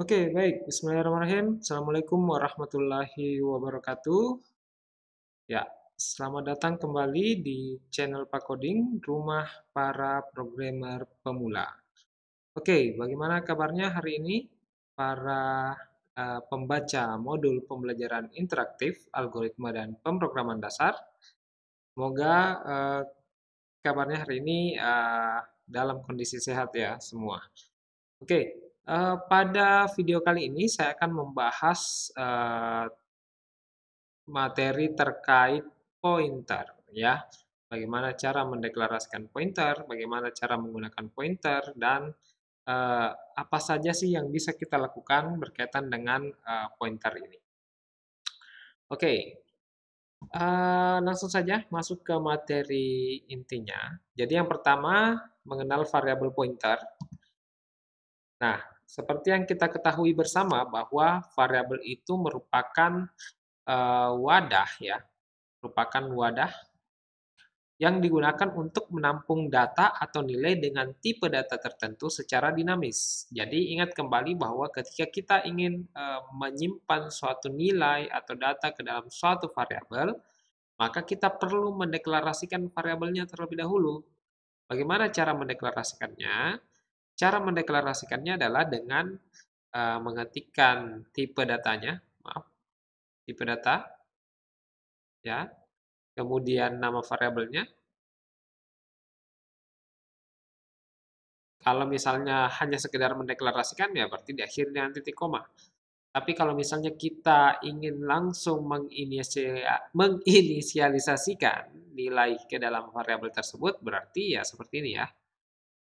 Oke, baik. Bismillahirrahmanirrahim. Assalamualaikum warahmatullahi wabarakatuh. Ya, selamat datang kembali di channel Pak Coding, rumah para programmer pemula. Oke, bagaimana kabarnya hari ini para pembaca modul pembelajaran interaktif, algoritma dan pemrograman dasar? Semoga kabarnya hari ini dalam kondisi sehat ya semua. Oke, pada video kali ini saya akan membahas materi terkait pointer ya. Bagaimana cara mendeklarasikan pointer, bagaimana cara menggunakan pointer, dan apa saja sih yang bisa kita lakukan berkaitan dengan pointer ini. Oke, langsung saja masuk ke materi intinya. Jadi yang pertama, mengenal variabel pointer. Nah, seperti yang kita ketahui bersama bahwa variabel itu merupakan wadah ya, merupakan wadah yang digunakan untuk menampung data atau nilai dengan tipe data tertentu secara dinamis. Jadi ingat kembali bahwa ketika kita ingin menyimpan suatu nilai atau data ke dalam suatu variabel, maka kita perlu mendeklarasikan variabelnya terlebih dahulu. Bagaimana cara mendeklarasikannya? Cara mendeklarasikannya adalah dengan mengetikkan tipe datanya, maaf, tipe data, ya, kemudian nama variabelnya. Kalau misalnya hanya sekedar mendeklarasikan, ya berarti di akhirnya titik koma. Tapi kalau misalnya kita ingin langsung menginisialisasikan nilai ke dalam variabel tersebut, berarti ya seperti ini ya.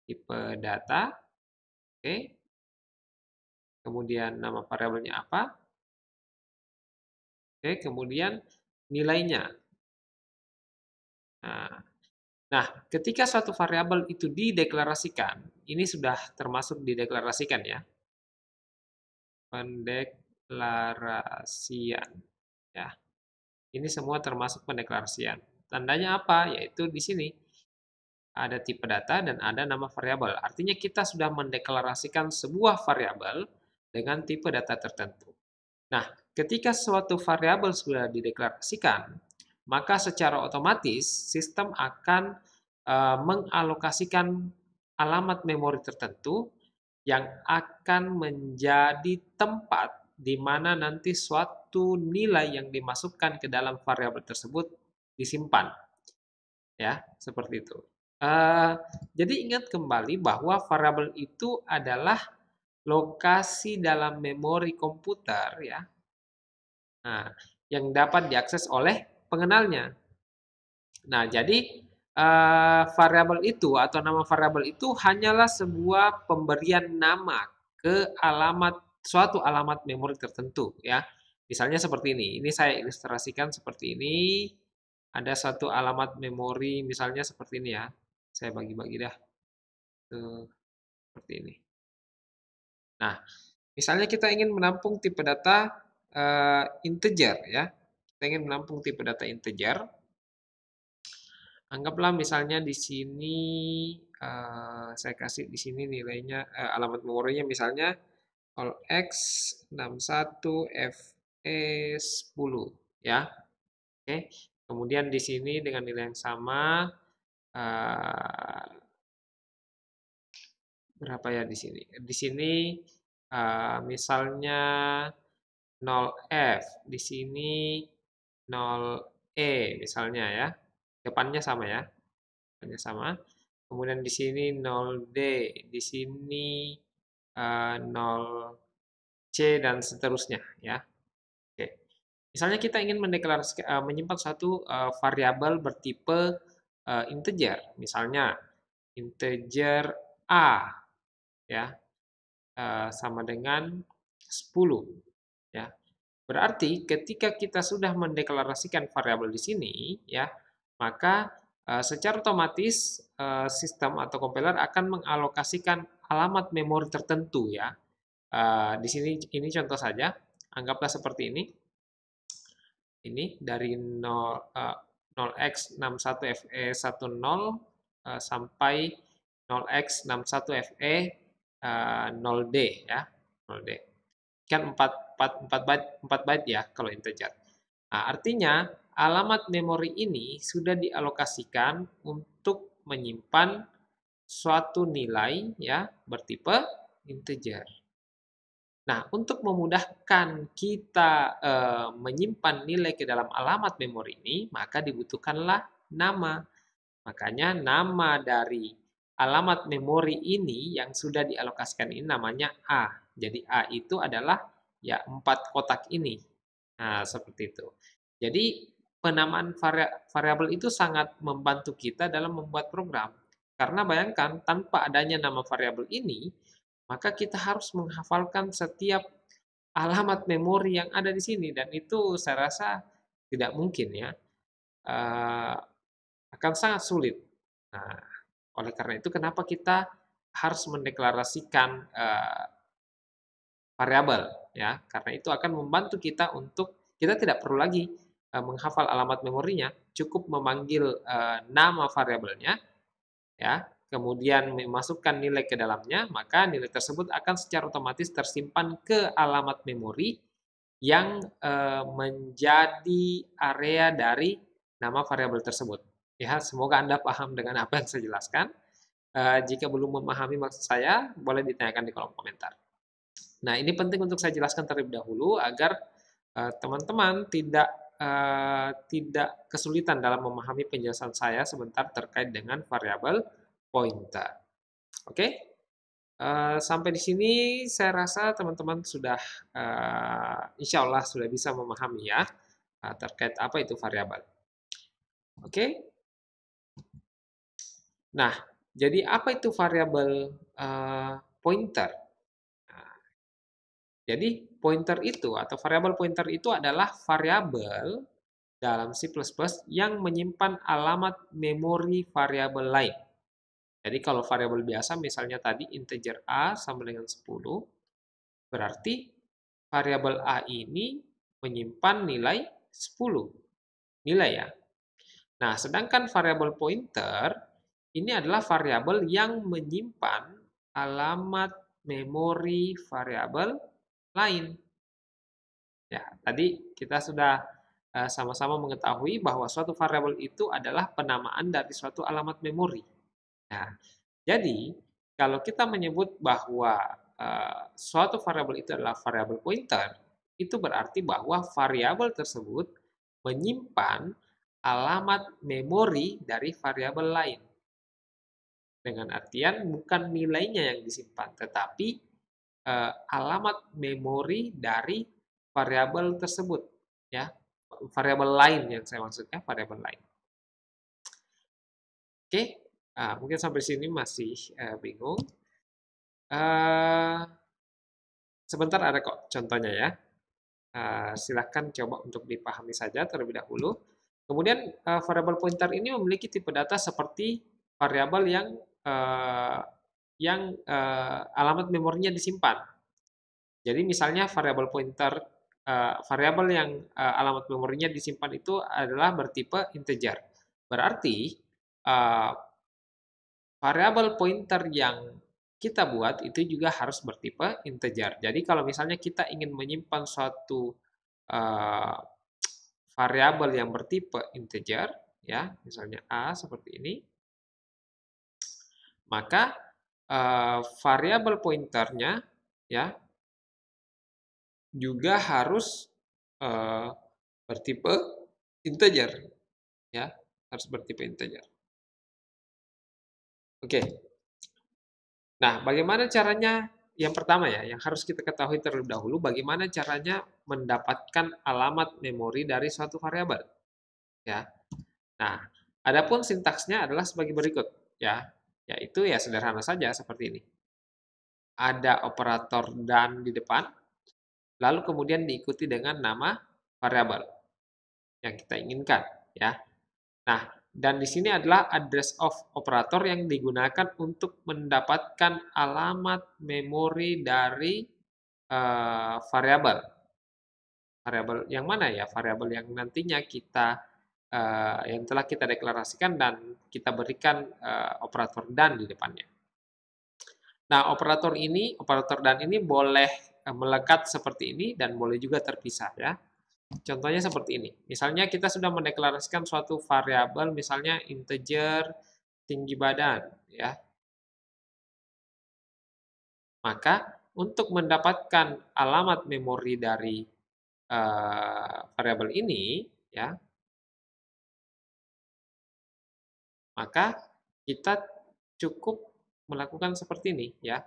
Tipe data, oke. Kemudian nama variabelnya apa, oke. Kemudian nilainya. Nah, ketika suatu variabel itu dideklarasikan, ini sudah termasuk dideklarasikan ya. Pendeklarasian. Ya, ini semua termasuk pendeklarasian. Tandanya apa? Yaitu di sini ada tipe data dan ada nama variabel. Artinya kita sudah mendeklarasikan sebuah variabel dengan tipe data tertentu. Nah, ketika suatu variabel sudah dideklarasikan, maka secara otomatis sistem akan mengalokasikan alamat memori tertentu yang akan menjadi tempat di mana nanti suatu nilai yang dimasukkan ke dalam variabel tersebut disimpan. Ya, seperti itu. Eh, jadi ingat kembali bahwa variabel itu adalah lokasi dalam memori komputer ya. Nah, yang dapat diakses oleh pengenalnya. Nah, jadi variabel itu atau nama variabel itu hanyalah sebuah pemberian nama ke suatu alamat memori tertentu ya. Misalnya seperti ini. Ini saya ilustrasikan seperti ini. Ada satu alamat memori misalnya seperti ini ya. Saya bagi-bagi dah. Tuh, seperti ini. Nah, misalnya kita ingin menampung tipe data integer ya. Kita ingin menampung tipe data integer. Anggaplah misalnya di sini saya kasih di sini nilainya alamat memorinya misalnya all x 61 fe 10 ya. Oke. Kemudian di sini dengan nilai yang sama berapa ya di sini? Di sini misalnya 0f, di sini 0e misalnya ya. Depannya sama ya. Depannya sama. Kemudian di sini 0D, di sini 0C dan seterusnya ya. Oke. Misalnya kita ingin mendeklarasikan menyimpan satu variabel bertipe integer, misalnya integer A ya sama dengan 10 ya. Berarti ketika kita sudah mendeklarasikan variabel di sini ya, maka secara otomatis sistem atau kompiler akan mengalokasikan alamat memori tertentu ya. Di sini ini contoh saja, anggaplah seperti ini. Ini dari 0x61fe10 sampai 0x61fe 0D ya, 0D. kan 4 byte ya kalau integer. Nah, artinya alamat memori ini sudah dialokasikan untuk menyimpan suatu nilai ya bertipe integer. Nah, untuk memudahkan kita menyimpan nilai ke dalam alamat memori ini, maka dibutuhkanlah nama. Makanya nama dari alamat memori ini yang sudah dialokasikan ini namanya A. Jadi A itu adalah ya 4 kotak ini. Nah, seperti itu. Jadi penamaan variabel itu sangat membantu kita dalam membuat program. Karena bayangkan tanpa adanya nama variabel ini, maka kita harus menghafalkan setiap alamat memori yang ada di sini dan itu saya rasa tidak mungkin ya. Eh, akan sangat sulit. Nah, oleh karena itu kenapa kita harus mendeklarasikan variabel ya, karena itu akan membantu kita untuk kita tidak perlu lagi menghafal alamat memorinya, cukup memanggil nama variabelnya ya, kemudian memasukkan nilai ke dalamnya, maka nilai tersebut akan secara otomatis tersimpan ke alamat memori yang menjadi area dari nama variabel tersebut. Ya, semoga Anda paham dengan apa yang saya jelaskan. Jika belum memahami maksud saya, boleh ditanyakan di kolom komentar. Nah, ini penting untuk saya jelaskan terlebih dahulu agar teman-teman tidak kesulitan dalam memahami penjelasan saya sebentar terkait dengan variabel pointer. Oke? Sampai di sini saya rasa teman-teman sudah insya Allah sudah bisa memahami ya terkait apa itu variabel. Oke? Nah, jadi apa itu variabel pointer? Nah, jadi pointer itu atau variabel pointer itu adalah variabel dalam C++ yang menyimpan alamat memori variabel lain. Jadi kalau variabel biasa misalnya tadi integer A sama dengan 10, berarti variabel A ini menyimpan nilai 10. Nilai ya. Nah, sedangkan variabel pointer ini adalah variabel yang menyimpan alamat memori variabel lain. Ya, tadi kita sudah sama-sama mengetahui bahwa suatu variabel itu adalah penamaan dari suatu alamat memori. Nah, jadi kalau kita menyebut bahwa suatu variabel itu adalah variabel pointer, itu berarti bahwa variabel tersebut menyimpan alamat memori dari variabel lain. Dengan artian bukan nilainya yang disimpan, tetapi alamat memori dari variabel tersebut, ya, variabel lain yang saya maksudnya variabel lain. Oke, mungkin sampai sini masih bingung. Sebentar ada kok contohnya ya. Silahkan coba untuk dipahami saja terlebih dahulu. Kemudian variabel pointer ini memiliki tipe data seperti variabel yang alamat memorinya disimpan. Jadi misalnya variabel pointer, variabel yang alamat memorinya disimpan itu adalah bertipe integer. Berarti variabel pointer yang kita buat itu juga harus bertipe integer. Jadi kalau misalnya kita ingin menyimpan suatu variabel yang bertipe integer, ya, misalnya A seperti ini, maka variabel pointernya, ya, juga harus bertipe integer, ya, harus bertipe integer. Oke. Nah, bagaimana caranya? Yang pertama ya, yang harus kita ketahui terlebih dahulu, bagaimana caranya mendapatkan alamat memori dari suatu variabel, ya. Nah, adapun sintaksnya adalah sebagai berikut, ya, yaitu ya sederhana saja seperti ini. Ada operator dan di depan, lalu kemudian diikuti dengan nama variabel yang kita inginkan, ya. Nah, dan di sini adalah address of operator yang digunakan untuk mendapatkan alamat memori dari variabel. Variabel yang mana ya? Variabel yang nantinya yang telah kita deklarasikan dan kita berikan operator dan di depannya. Nah, operator dan ini boleh melekat seperti ini dan boleh juga terpisah ya. Contohnya seperti ini. Misalnya kita sudah mendeklarasikan suatu variabel, misalnya integer tinggi badan, ya. Maka untuk mendapatkan alamat memori dari variabel ini, ya, maka kita cukup melakukan seperti ini, ya.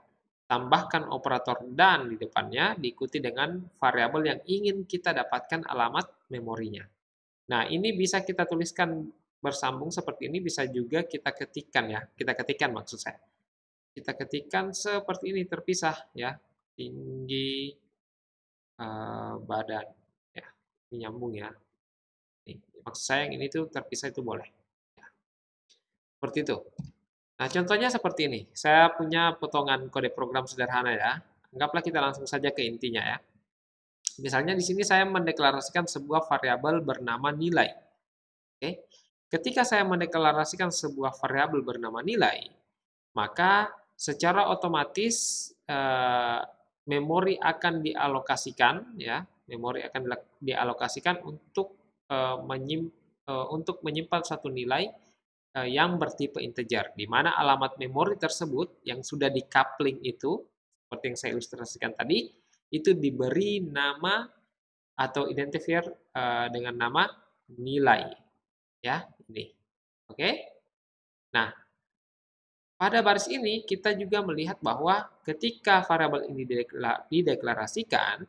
Tambahkan operator dan di depannya diikuti dengan variabel yang ingin kita dapatkan alamat memorinya. Nah, ini bisa kita tuliskan bersambung seperti ini, bisa juga kita ketikkan ya. Kita ketikkan maksud saya. Kita ketikkan seperti ini terpisah ya. Tinggi badan ya. Ini nyambung ya. Nih, maksud saya yang ini tuh terpisah itu boleh. Ya. Seperti itu. Nah, contohnya seperti ini. Saya punya potongan kode program sederhana ya. Anggaplah kita langsung saja ke intinya ya. Misalnya di sini saya mendeklarasikan sebuah variabel bernama nilai. Oke. Ketika saya mendeklarasikan sebuah variabel bernama nilai, maka secara otomatis memori akan dialokasikan ya, memori akan dialokasikan untuk menyimpan satu nilai yang bertipe integer, di mana alamat memori tersebut yang sudah di coupling itu, seperti yang saya ilustrasikan tadi, itu diberi nama atau identifier dengan nama nilai. Ya, ini. Oke? Nah, pada baris ini kita juga melihat bahwa ketika variabel ini dideklarasikan,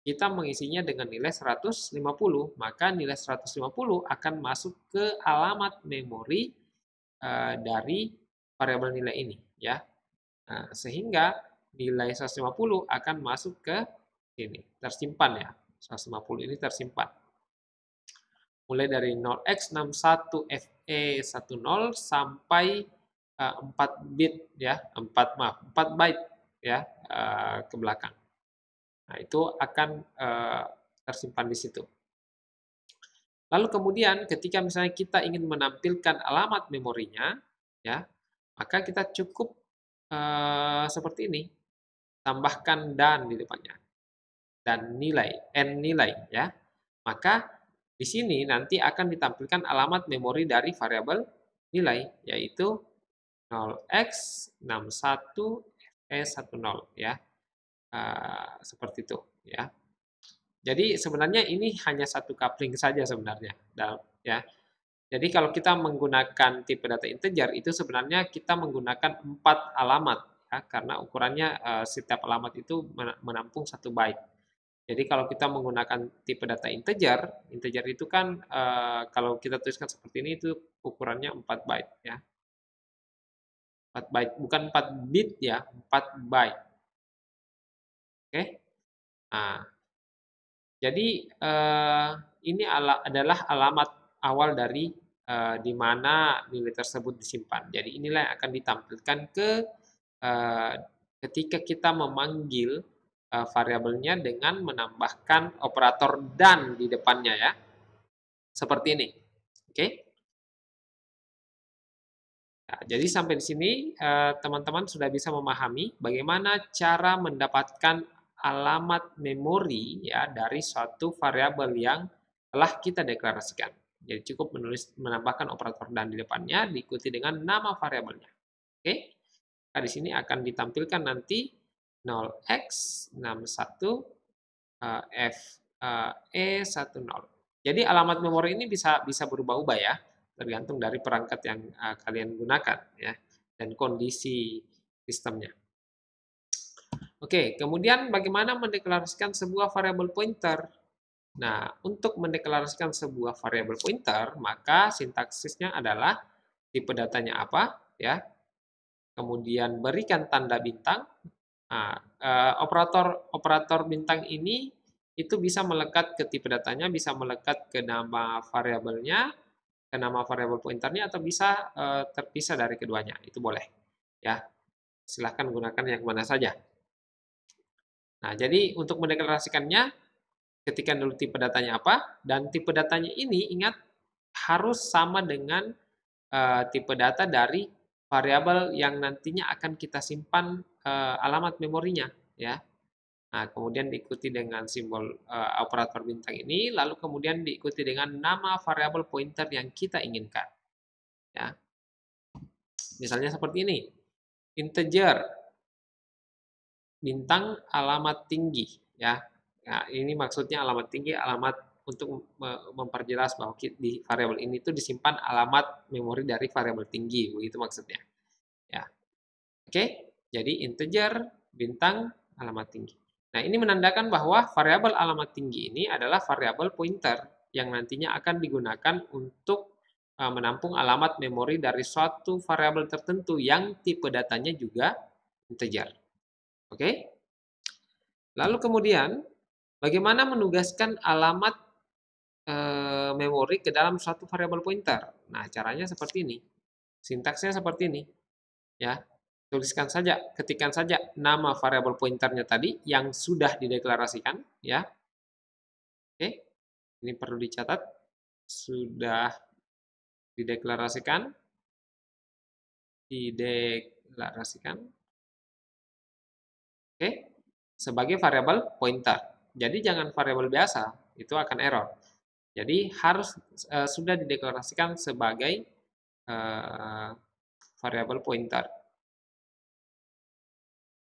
kita mengisinya dengan nilai 150, maka nilai 150 akan masuk ke alamat memori dari variabel nilai ini, ya. Nah, sehingga nilai 150 akan masuk ke sini, tersimpan ya. 150 ini tersimpan. Mulai dari 0x61FE10 sampai 4 bit ya, 4 byte ya ke belakang. Nah, itu akan tersimpan di situ. Lalu kemudian ketika misalnya kita ingin menampilkan alamat memorinya, ya, maka kita cukup seperti ini, tambahkan dan di depannya, dan nilai, n nilai, ya. Maka di sini nanti akan ditampilkan alamat memori dari variabel nilai, yaitu 0x61E10 ya. Seperti itu ya. Jadi sebenarnya ini hanya satu coupling saja sebenarnya, ya. Jadi kalau kita menggunakan tipe data integer itu sebenarnya kita menggunakan 4 alamat ya, karena ukurannya setiap alamat itu menampung 1 byte. Jadi kalau kita menggunakan tipe data integer, integer itu kan kalau kita tuliskan seperti ini itu ukurannya 4 byte ya. 4 byte, bukan 4 bit ya, 4 byte. Oke. Nah, jadi ini adalah alamat awal dari di mana nilai tersebut disimpan. Jadi inilah yang akan ditampilkan ketika kita memanggil variabelnya dengan menambahkan operator dan di depannya ya. Seperti ini. Oke. Nah, jadi sampai di sini teman-teman sudah bisa memahami bagaimana cara mendapatkan alamat memori ya dari suatu variabel yang telah kita deklarasikan. Jadi cukup menambahkan operator dan di depannya diikuti dengan nama variabelnya. Oke. Nah, di sini akan ditampilkan nanti 0x61 FE10. Jadi alamat memori ini bisa berubah-ubah ya, tergantung dari perangkat yang kalian gunakan ya dan kondisi sistemnya. Oke, kemudian bagaimana mendeklarasikan sebuah variabel pointer? Nah, untuk mendeklarasikan sebuah variabel pointer, maka sintaksisnya adalah tipe datanya apa ya. Kemudian berikan tanda bintang. Nah, operator bintang ini itu bisa melekat ke tipe datanya, bisa melekat ke nama variabelnya, ke nama variabel pointernya, atau bisa terpisah dari keduanya. Itu boleh. Ya, silahkan gunakan yang mana saja. Nah, jadi untuk mendeklarasikannya, ketikkan dulu tipe datanya apa, dan tipe datanya ini ingat harus sama dengan tipe data dari variabel yang nantinya akan kita simpan alamat memorinya, ya. Nah, kemudian diikuti dengan simbol operator bintang ini, lalu kemudian diikuti dengan nama variabel pointer yang kita inginkan. Ya. Misalnya seperti ini, integer bintang alamat tinggi. Ya. Nah, ini maksudnya alamat tinggi, alamat untuk memperjelas bahwa di variabel ini itu disimpan alamat memori dari variabel tinggi, begitu maksudnya. Ya. Oke, jadi integer bintang alamat tinggi. Nah, ini menandakan bahwa variabel alamat tinggi ini adalah variabel pointer yang nantinya akan digunakan untuk menampung alamat memori dari suatu variabel tertentu yang tipe datanya juga integer. Oke? Lalu kemudian, bagaimana menugaskan alamat memori ke dalam suatu variabel pointer? Nah, caranya seperti ini. Sintaksnya seperti ini, ya. Tuliskan saja, ketikkan saja nama variabel pointernya tadi yang sudah dideklarasikan, ya. Oke, ini perlu dicatat, sudah dideklarasikan, oke, sebagai variabel pointer. Jadi jangan variabel biasa, itu akan error. Jadi harus sudah dideklarasikan sebagai variabel pointer.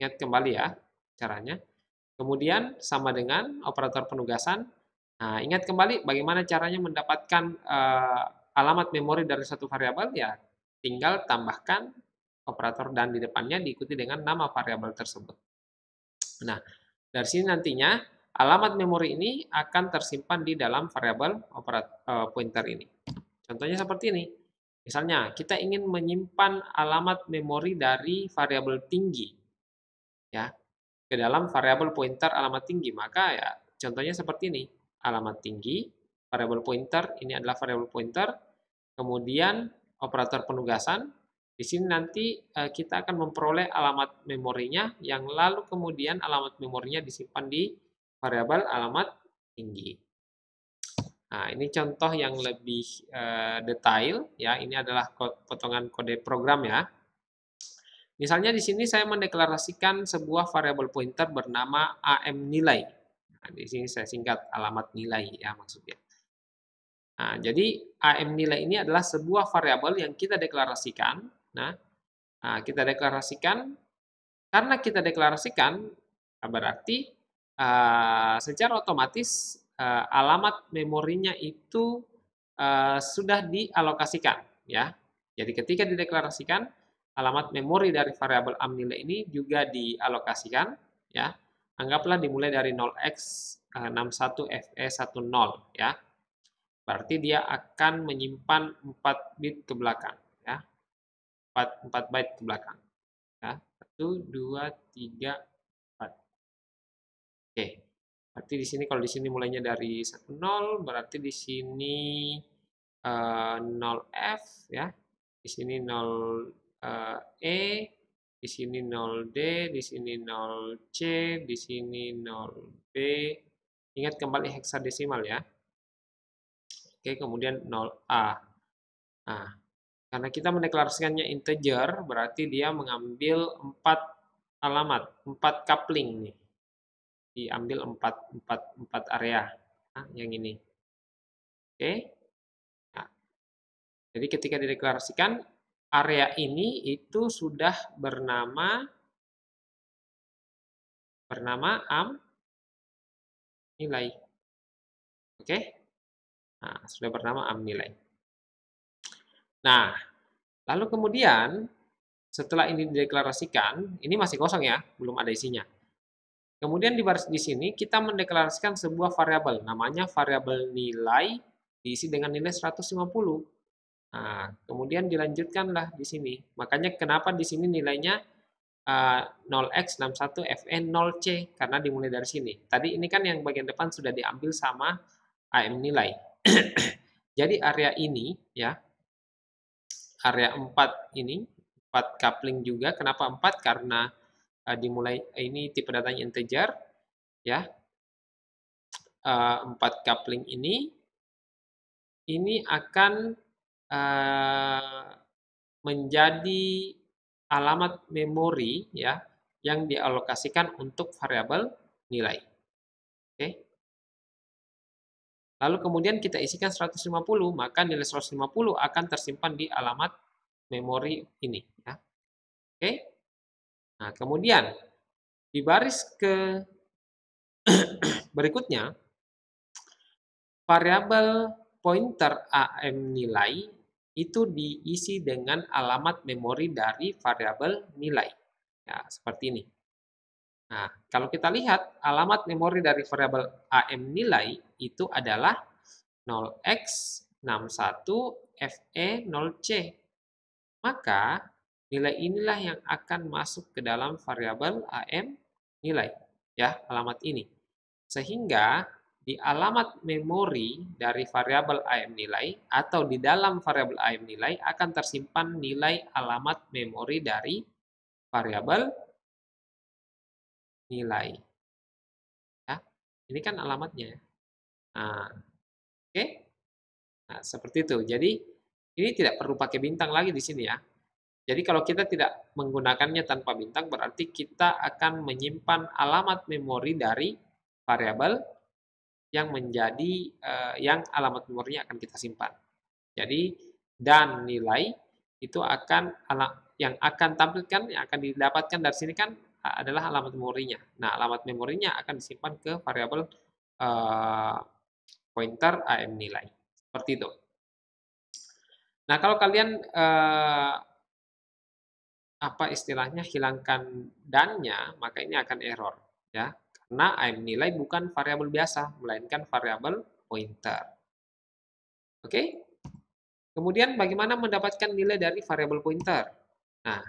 Ingat kembali ya caranya. Kemudian sama dengan operator penugasan. Nah, ingat kembali bagaimana caranya mendapatkan alamat memori dari satu variabel, ya tinggal tambahkan operator dan di depannya diikuti dengan nama variabel tersebut. Nah, dari sini nantinya alamat memori ini akan tersimpan di dalam variabel pointer ini. Contohnya seperti ini. Misalnya, kita ingin menyimpan alamat memori dari variabel tinggi, ya, ke dalam variabel pointer alamat tinggi. Maka ya contohnya seperti ini. Alamat tinggi, variabel pointer, ini adalah variabel pointer. Kemudian operator penugasan. Di sini nanti kita akan memperoleh alamat memorinya yang lalu kemudian alamat memorinya disimpan di variabel alamat tinggi. Nah, ini contoh yang lebih detail ya. Ini adalah potongan kode program ya. Misalnya di sini saya mendeklarasikan sebuah variabel pointer bernama AM nilai. Nah, di sini saya singkat alamat nilai ya maksudnya. Nah, jadi AM nilai ini adalah sebuah variabel yang kita deklarasikan. Nah, kita deklarasikan karena kita deklarasikan berarti secara otomatis alamat memorinya itu sudah dialokasikan ya. Jadi ketika dideklarasikan alamat memori dari variabel am nilai ini juga dialokasikan ya. Anggaplah dimulai dari 0x61fe10 ya. Berarti dia akan menyimpan 4 bit ke belakang ya. 4 byte ke belakang. Ya. 1 2 3 4. Oke. Berarti di sini kalau di sini mulainya dari 10 berarti di sini 0F ya. Di sini 0 E, di sini 0D, di sini 0C, di sini 0B. Ingat kembali heksadesimal ya. Oke, kemudian 0A. Nah, karena kita mendeklarasikannya integer, berarti dia mengambil 4 alamat, 4 coupling nih. Diambil 4 area. Nah, yang ini. Oke. Nah, jadi ketika dideklarasikan, area ini itu sudah bernama am nilai. Oke? Nah, sudah bernama am nilai. Nah, lalu kemudian setelah ini dideklarasikan, ini masih kosong ya, belum ada isinya. Kemudian di sini kita mendeklarasikan sebuah variabel, namanya variabel nilai diisi dengan nilai 150. Nah, kemudian dilanjutkanlah di sini. Makanya kenapa di sini nilainya 0x61fn0c karena dimulai dari sini. Tadi ini kan yang bagian depan sudah diambil sama AM nilai. Jadi area ini ya, area 4 ini, 4 coupling juga. Kenapa 4? Karena dimulai ini tipe datanya integer ya. 4 coupling ini akan menjadi alamat memori ya yang dialokasikan untuk variabel nilai. Oke. Lalu kemudian kita isikan 150, maka nilai 150 akan tersimpan di alamat memori ini. Ya. Oke. Nah, kemudian di baris ke berikutnya, variabel pointer AM nilai itu diisi dengan alamat memori dari variabel nilai. Ya, seperti ini. Nah, kalau kita lihat alamat memori dari variabel AM nilai itu adalah 0x61fe0c. Maka nilai inilah yang akan masuk ke dalam variabel AM nilai, ya, alamat ini. Sehingga di alamat memori dari variabel AM nilai atau di dalam variabel AM nilai akan tersimpan nilai alamat memori dari variabel nilai. Ya, ini kan alamatnya. Nah, oke. Nah, seperti itu. Jadi ini tidak perlu pakai bintang lagi di sini ya. Jadi kalau kita tidak menggunakannya tanpa bintang, berarti kita akan menyimpan alamat memori dari variabel yang menjadi yang alamat memorinya akan kita simpan. Jadi dan nilai itu akan yang akan tampilkan, yang akan didapatkan dari sini kan adalah alamat memorinya. Nah, alamat memorinya akan disimpan ke variabel pointer AM nilai. Seperti itu. Nah, kalau kalian apa istilahnya hilangkan dan-nya, maka ini akan error ya. Karena AM nilai bukan variabel biasa, melainkan variabel pointer. Oke? Kemudian bagaimana mendapatkan nilai dari variabel pointer? Nah,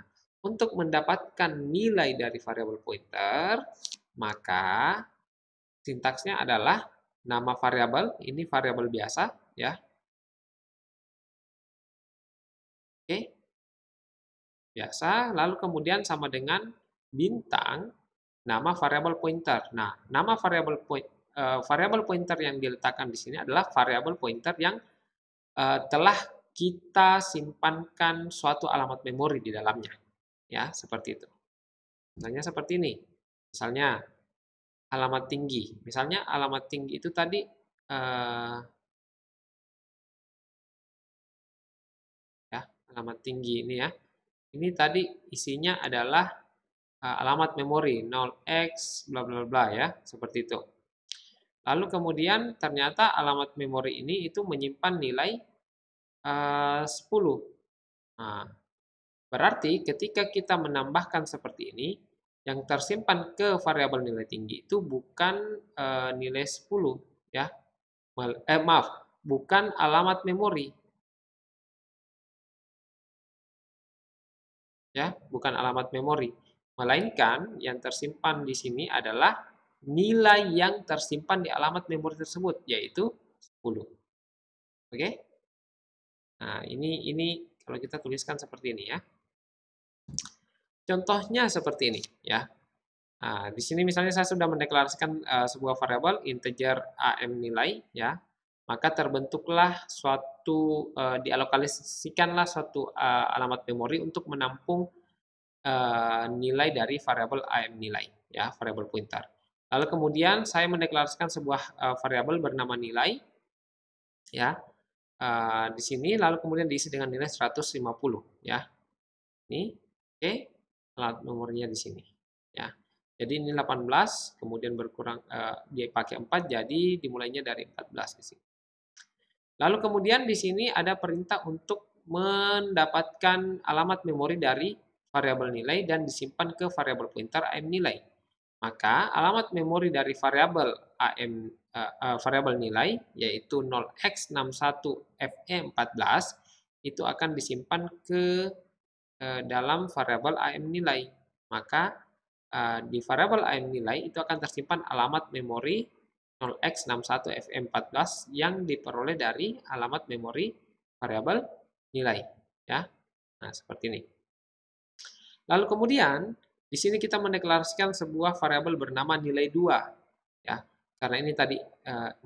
untuk mendapatkan nilai dari variabel pointer, maka sintaksnya adalah nama variabel, ini variabel biasa ya. Oke? Biasa, lalu kemudian sama dengan bintang nama variabel pointer. Nah, nama variabel pointer yang diletakkan di sini adalah variabel pointer yang telah kita simpankan suatu alamat memori di dalamnya. Ya, seperti itu. Misalnya seperti ini. Misalnya alamat tinggi. Misalnya alamat tinggi itu tadi ya, alamat tinggi ini ya. Ini tadi isinya adalah alamat memori 0x bla bla bla ya, seperti itu. Lalu kemudian ternyata alamat memori ini itu menyimpan nilai 10. Nah, berarti ketika kita menambahkan seperti ini, yang tersimpan ke variabel nilai tinggi itu bukan nilai 10 ya. Maaf, bukan alamat memori. Ya, bukan alamat memori. Melainkan yang tersimpan di sini adalah nilai yang tersimpan di alamat memori tersebut, yaitu 10. Oke? Nah, ini kalau kita tuliskan seperti ini ya. Contohnya seperti ini ya. Nah, di sini misalnya saya sudah mendeklarasikan sebuah variabel integer AM nilai ya. Maka terbentuklah suatu dialokasikanlah suatu alamat memori untuk menampung nilai dari variabel AM nilai ya, variabel pointer. Lalu kemudian saya mendeklarasikan sebuah variabel bernama nilai ya. Di sini lalu kemudian diisi dengan nilai 150 ya. Ini oke, alat nomornya di sini ya. Jadi ini 18 kemudian berkurang dia pakai 4 jadi dimulainya dari 14 di sini. Lalu kemudian di sini ada perintah untuk mendapatkan alamat memori dari variabel nilai dan disimpan ke variabel pointer AM nilai. Maka alamat memori dari variabel AM variabel nilai yaitu 0x61fe14 itu akan disimpan ke dalam variabel AM nilai. Maka di variabel AM nilai itu akan tersimpan alamat memori 0x61fe14 yang diperoleh dari alamat memori variabel nilai ya. Nah, seperti ini. Lalu kemudian di sini kita mendeklarasikan sebuah variabel bernama nilai 2 ya. Karena ini tadi 14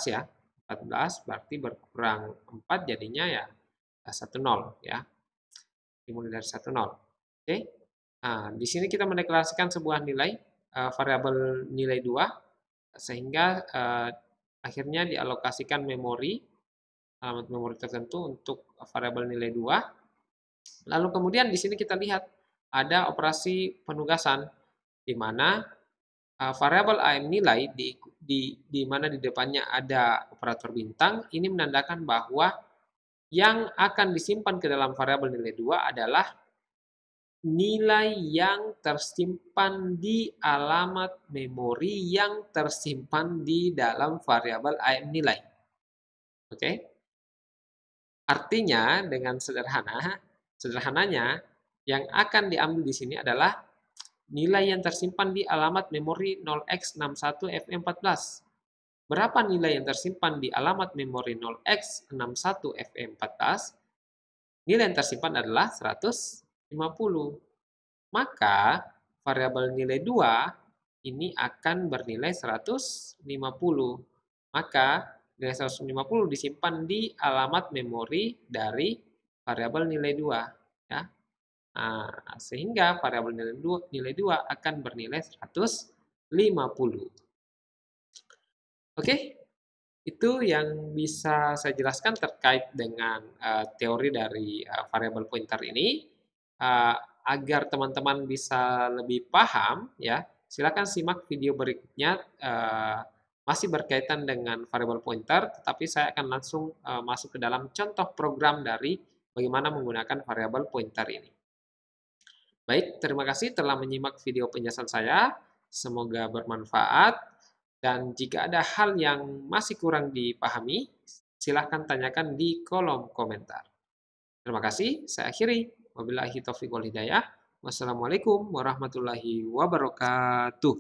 ya. 14 berarti berkurang 4 jadinya ya 10 ya. Dimulai dari 10. Oke. Nah, di sini kita mendeklarasikan sebuah nilai variabel nilai 2 sehingga akhirnya dialokasikan memori, alamat memori tertentu untuk variabel nilai 2. Lalu kemudian di sini kita lihat ada operasi penugasan di mana variabel AM nilai di mana di depannya ada operator bintang ini menandakan bahwa yang akan disimpan ke dalam variabel nilai 2 adalah nilai yang tersimpan di alamat memori yang tersimpan di dalam variabel AM nilai. Oke? Artinya dengan sederhananya yang akan diambil di sini adalah nilai yang tersimpan di alamat memori 0x61FE14. Berapa nilai yang tersimpan di alamat memori 0x61FE14? Nilai yang tersimpan adalah 150. Maka variabel nilai 2 ini akan bernilai 150. Maka nilai 150 disimpan di alamat memori dari variabel nilai 2. Ya. Nah, sehingga variabel nilai 2 akan bernilai 150. Oke, itu yang bisa saya jelaskan terkait dengan teori dari variabel pointer ini. Agar teman-teman bisa lebih paham, ya, silakan simak video berikutnya. Masih berkaitan dengan variabel pointer, tetapi saya akan langsung masuk ke dalam contoh program dari bagaimana menggunakan variabel pointer ini. Baik, terima kasih telah menyimak video penjelasan saya. Semoga bermanfaat. Dan jika ada hal yang masih kurang dipahami, silahkan tanyakan di kolom komentar. Terima kasih, saya akhiri. Wabillahi taufiq wal hidayah. Wassalamualaikum warahmatullahi wabarakatuh.